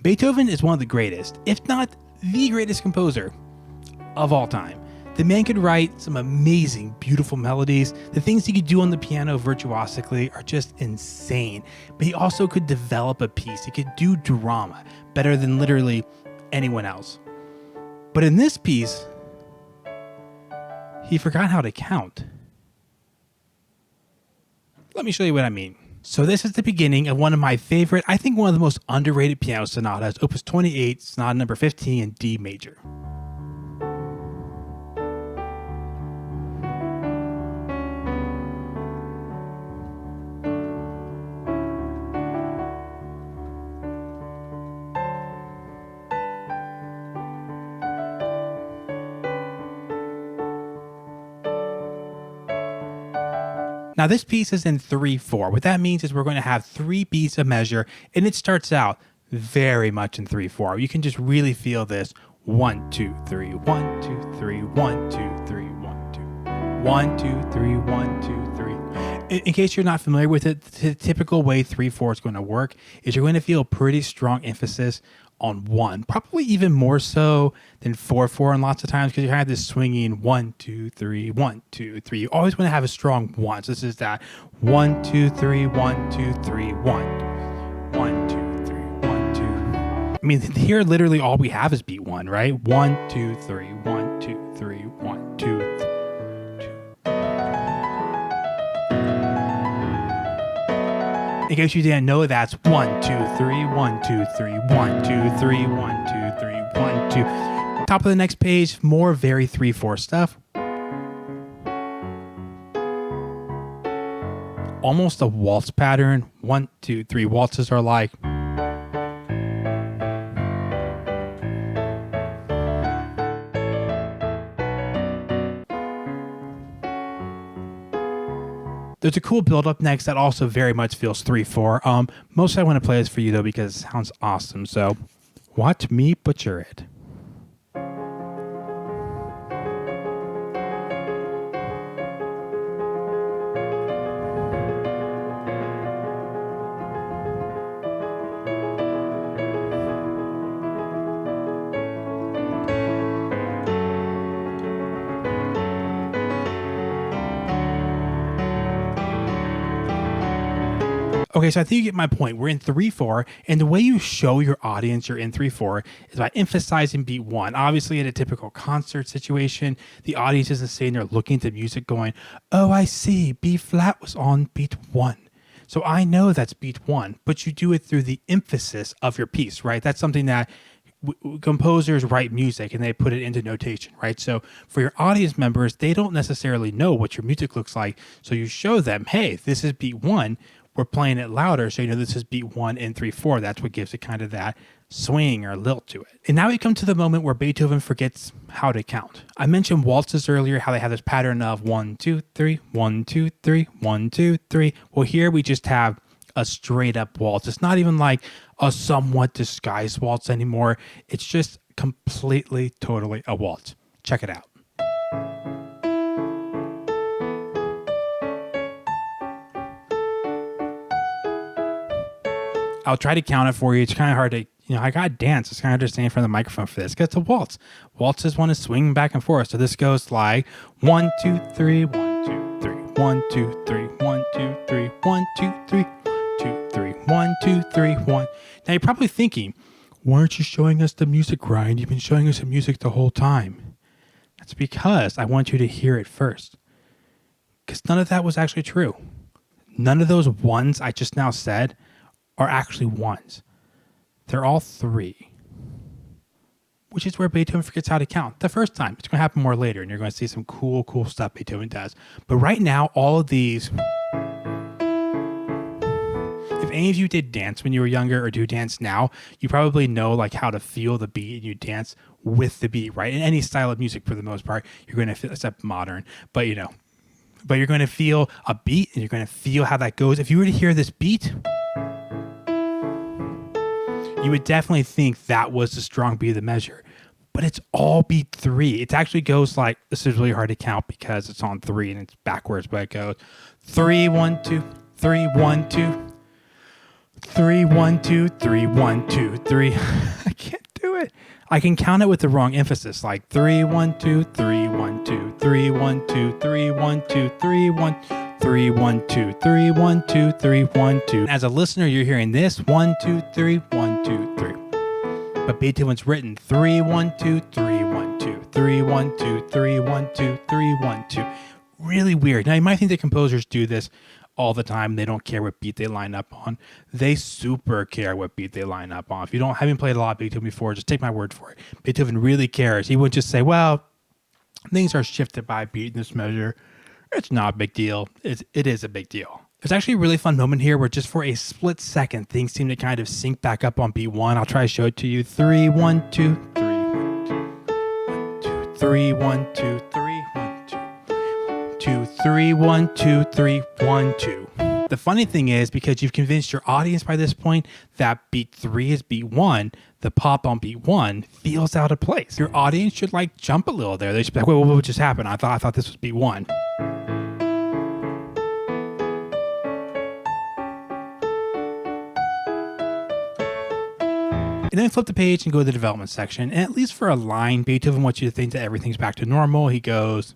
Beethoven is one of the greatest, if not the greatest composer of all time. The man could write some amazing, beautiful melodies. The things he could do on the piano virtuosically are just insane. But he also could develop a piece. He could do drama better than literally anyone else. But in this piece, he forgot how to count. Let me show you what I mean. So this is the beginning of one of my favorite, I think one of the most underrated piano sonatas, Opus 28, Sonata number 15 in D major. Now this piece is in 3/4. What that means is we're going to have 3 beats of measure, and it starts out very much in 3/4. You can just really feel this 1 2 3 1 2 3 1 2 3 1 2 1 2 3 1 2 3. In case you're not familiar with it, the typical way 3/4 is going to work is you're going to feel pretty strong emphasis on 1, probably even more so than 4/4 and lots of times, because you have this swinging 1 2 3 1 2 3. You always want to have a strong 1. So this is that 1 2 3 1 2 3 1 1 2 3 1 2. I mean, here literally all we have is beat 1, right? 1 2 3 1 2 3 1 2 3. In case you didn't know, that's 1 2 3 1 2 3 1 2 3 1 2 3 1 2. Top of the next page, more very 3/4 stuff. Almost a waltz pattern. 1 2 3 waltzes are like. There's a cool build-up next that also very much feels 3/4. Mostly I want to play this for you though because it sounds awesome. So watch me butcher it. Okay, so I think you get my point. We're in 3/4, and the way you show your audience you're in 3/4 is by emphasizing beat 1. Obviously, in a typical concert situation, the audience isn't sitting there looking at the music going, oh, I see, B flat was on beat 1. So I know that's beat 1, but you do it through the emphasis of your piece, right? That's something that composers write music and they put it into notation, right? So for your audience members, they don't necessarily know what your music looks like. So you show them, hey, this is beat 1. We're playing it louder, so you know this is beat 1 in 3/4. That's what gives it kind of that swing or lilt to it. And now we come to the moment where Beethoven forgets how to count. I mentioned waltzes earlier, how they have this pattern of 1 2 3 1 2 3 1 2 3. Well, here we just have a straight up waltz. It's not even like a somewhat disguised waltz anymore. It's just completely, totally a waltz. Check it out. I'll try to count it for you. It's kind of hard to, I got to dance. It's kind of hard to stand in front of the microphone for this because it's a waltz. Waltzes want to swing back and forth. So this goes like 1 2 3 1 2 3 1 2 3 1 2 3 1 2 3 2 3 1 2 3 1. Now you're probably thinking, why aren't you showing us the music, Ryan? You've been showing us the music the whole time. That's because I want you to hear it first. Because none of that was actually true. None of those ones I just now said are actually ones. They're all 3, which is where Beethoven forgets how to count the first time. It's going to happen more later, and you're going to see some cool stuff Beethoven does. But right now, all of these, if any of you did dance when you were younger or do dance now, you probably know like how to feel the beat and you dance with the beat, right? In any style of music, for the most part, you're going to feel, except modern, but you're going to feel a beat and you're going to feel how that goes. If you were to hear this beat, you would definitely think that was the strong beat of the measure, but it's all beat 3. It actually goes like, this is really hard to count because it's on 3 and it's backwards, but it goes 3 1 2 3 1 2 3 1 2 3 1 2 3. I can't do it. I can count it with the wrong emphasis, like 3 1 2 3 1 2 3 1 2 3 1 2 3 1 3 1 2 3 1 2 3 1 2. As a listener, you're hearing this 1 2 3 1 2 3. But Beethoven's written 3 1 2 3 1 2 3 1 2 3 1 2 3 1 2. Really weird. Now you might think that composers do this all the time. They don't care what beat they line up on. They super care what beat they line up on. If you haven't played a lot of Beethoven before, just take my word for it. Beethoven really cares. He wouldn't just say, well, things are shifted by a beat in this measure. It's not a big deal. It is a big deal. There's actually a really fun moment here where just for a split second, things seem to kind of sync back up on beat 1. I'll try to show it to you. 3 1 2 3 1 2 3 1 2 3 1 2 2 3 1 2 3 1 2. The funny thing is, because you've convinced your audience by this point that beat 3 is beat 1, the pop on beat 1 feels out of place. Your audience should like jump a little there. They should be like, wait, what just happened? I thought this was beat 1. And then flip the page and go to the development section. And at least for a line, Beethoven wants you to think that everything's back to normal. He goes,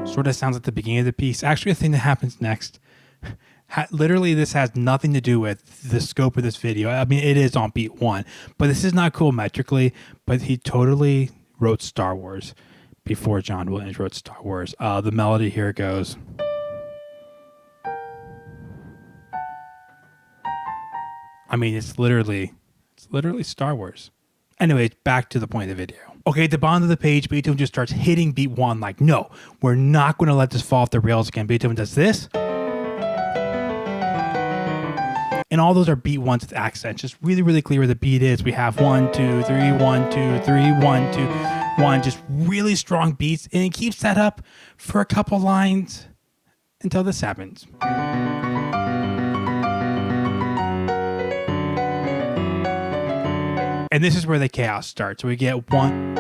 sort of sounds like the beginning of the piece. Actually, the thing that happens next, literally this has nothing to do with the scope of this video. I mean, it is on beat 1, but this is not cool metrically, but he totally wrote Star Wars before John Williams wrote Star Wars. The melody here goes. I mean, it's literally Star Wars. Anyway, back to the point of the video. Okay, at the bottom of the page, Beethoven just starts hitting beat 1 like, no, we're not going to let this fall off the rails again. Beethoven does this. And all those are beat 1s with accents. Just really, really clear where the beat is. We have 1, 2, 3, 1, 2, 3, 1, 2, 1. Just really strong beats. And it keeps that up for a couple lines until this happens. And this is where the chaos starts. So we get 1.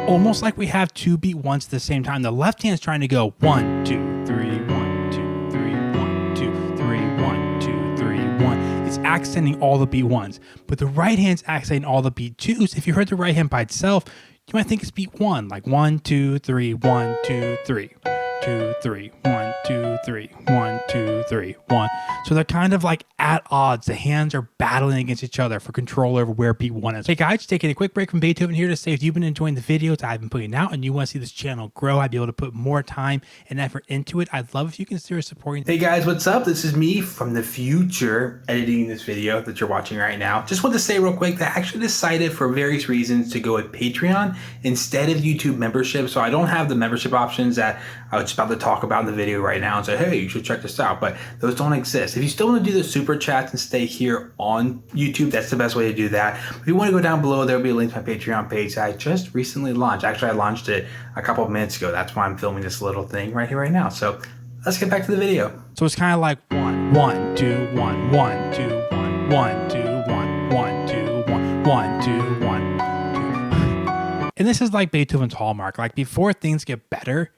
Almost like we have 2 beat 1s at the same time. The left hand's trying to go 1, 2, 3, 1, 2, 3, 1, 2, 3, 1, 2, 3, 1. It's accenting all the beat 1s. But the right hand's accenting all the beat 2s. If you heard the right hand by itself, you might think it's beat 1. Like 1, 2, 3, 1, 2, 3. 2, 3, 1, 2, 3, 1, 2, 3, 1. So they're kind of like at odds. The hands are battling against each other for control over where beat 1 is. Hey guys, just taking a quick break from Beethoven here to say if you've been enjoying the videos I've been putting out and you want to see this channel grow, I'd be able to put more time and effort into it. I'd love if you consider supporting. Hey guys, what's up? This is me from the future editing this video that you're watching right now. Just want to say real quick that I actually decided for various reasons to go with Patreon instead of YouTube membership. So I don't have the membership options that I was about to talk about in the video right now and say, hey, you should check this out, but those don't exist. If you still want to do the super chats and stay here on YouTube, that's the best way to do that. If you want to go down below, there'll be a link to my Patreon page that I just recently launched. Actually, I launched it a couple of minutes ago. That's why I'm filming this little thing right here, right now. So let's get back to the video. So it's kind of like 1, 1, 2, 1, 1, 2, 1, 1, 2, 1, 1, 2, 1, 1, 2, 1, 2. And this is like Beethoven's hallmark. Like before things get better,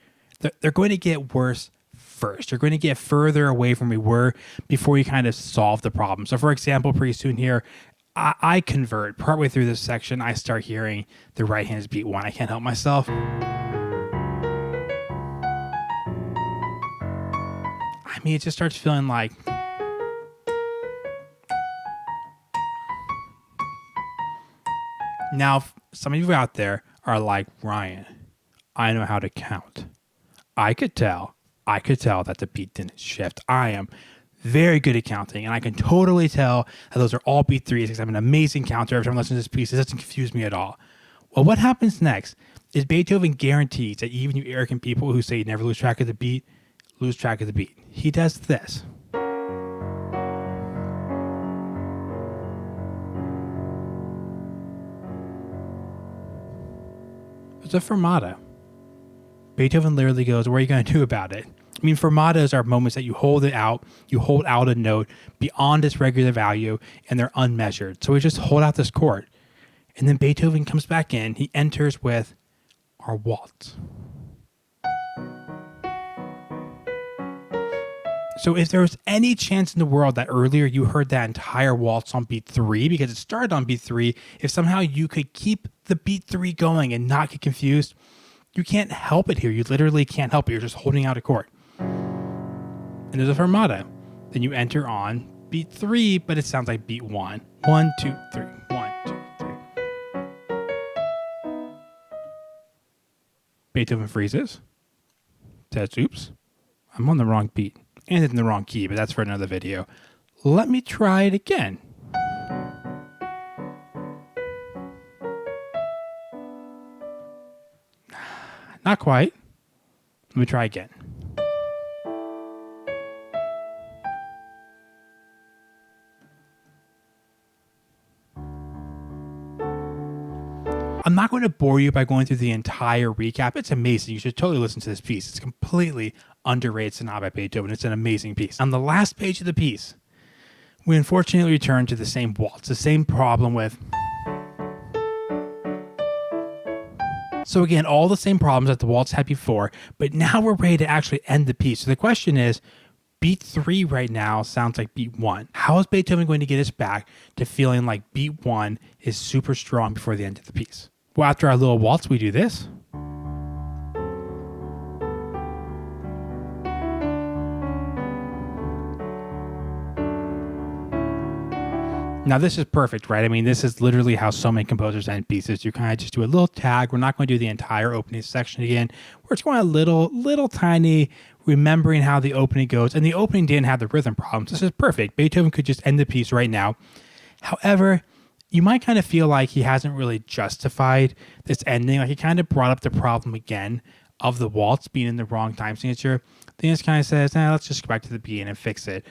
they're going to get worse first. You're going to get further away from where we were before you kind of solve the problem. So for example, pretty soon here, I convert. Partway through this section, I start hearing the right hand is beat 1. I can't help myself. I mean, it just starts feeling like... Now, some of you out there are like, Ryan, I know how to count. I could tell that the beat didn't shift. I am very good at counting, and I can totally tell that those are all beat 3s because I'm an amazing counter. Every time I listen to this piece, it doesn't confuse me at all. Well, what happens next is Beethoven guarantees that even you arrogant people who say you never lose track of the beat, lose track of the beat. He does this. It's a fermata. Beethoven literally goes, what are you going to do about it? I mean, fermatas are moments that you hold out a note beyond its regular value, and they're unmeasured. So we just hold out this chord. And then Beethoven comes back in. He enters with our waltz. So if there was any chance in the world that earlier you heard that entire waltz on beat 3, because it started on beat 3, if somehow you could keep the beat 3 going and not get confused, you can't help it here. You literally can't help it. You're just holding out a chord. And there's a fermata. Then you enter on beat 3, but it sounds like beat 1. 1, 2, 3. 1, 2, 3. Beethoven freezes. Says, oops, I'm on the wrong beat. And in the wrong key, but that's for another video. Let me try it again. Not quite. Let me try again. I'm not going to bore you by going through the entire recap. It's amazing. You should totally listen to this piece. It's completely underrated sonata by Beethoven. It's an amazing piece. On the last page of the piece, we unfortunately return to the same waltz, the same problem with... So again, all the same problems that the waltz had before, but now we're ready to actually end the piece. So the question is, beat 3 right now sounds like beat 1. How is Beethoven going to get us back to feeling like beat 1 is super strong before the end of the piece? Well, after our little waltz, we do this. Now, this is perfect, right? I mean, this is literally how so many composers end pieces. You kind of just do a little tag. We're not going to do the entire opening section again. We're just going a little tiny, remembering how the opening goes. And the opening didn't have the rhythm problems. This is perfect. Beethoven could just end the piece right now. However, you might kind of feel like he hasn't really justified this ending. Like he kind of brought up the problem again of the waltz being in the wrong time signature. Then he just kind of says, let's just go back to the beginning and fix it.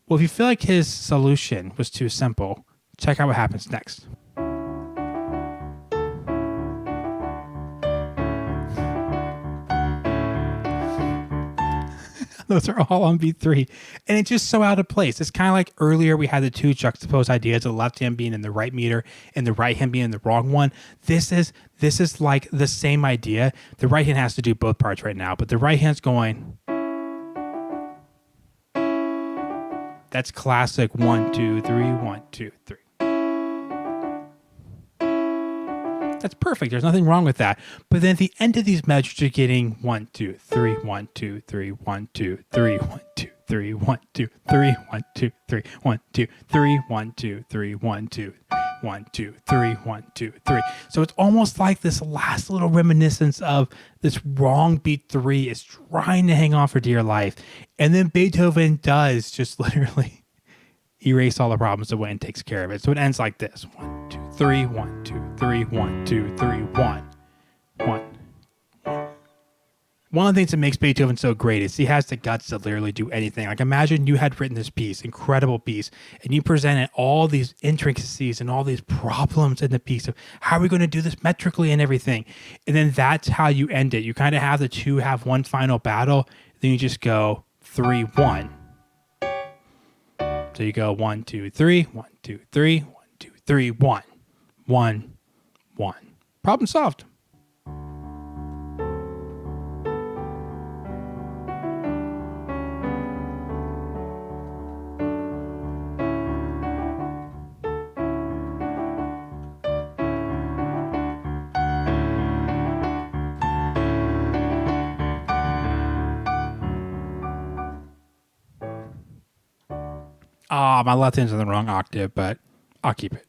Well, if you feel like his solution was too simple, check out what happens next. Those are all on beat 3. And it's just so out of place. It's kind of like earlier we had the two juxtaposed ideas, the left hand being in the right meter and the right hand being in the wrong one. This is like the same idea. The right hand has to do both parts right now, but the right hand's going... That's classic 1, 2, 3, 1, 2, 3. That's perfect. There's nothing wrong with that. But then at the end of these measures, you're getting 1, 2, 3, 1, 2, 3, 1, 2, 3, 1, 2, 3, 1, 2, 3, 1, 2, 3, 1, 2, 3, 1, 2, 3, 1, 2, 1, 2, 3, 1, 2, 3. So it's almost like this last little reminiscence of this wrong beat 3 is trying to hang on for dear life. And then Beethoven does just literally erase all the problems away and takes care of it. So it ends like this. 1, 2, 3, 1, 2, 3, 1, 2, 3, 1, 1. One of the things that makes Beethoven so great is he has the guts to literally do anything. Like imagine you had written this piece, incredible piece, and you presented all these intricacies and all these problems in the piece of how are we going to do this metrically and everything. And then that's how you end it. You kind of have the two have one final battle. Then you just go 3, 1. So you go 1, 2, 3, 1, 2, 3, 1, 2, 3, 1, 1, 1. Problem solved. My left hand's in the wrong octave, but I'll keep it.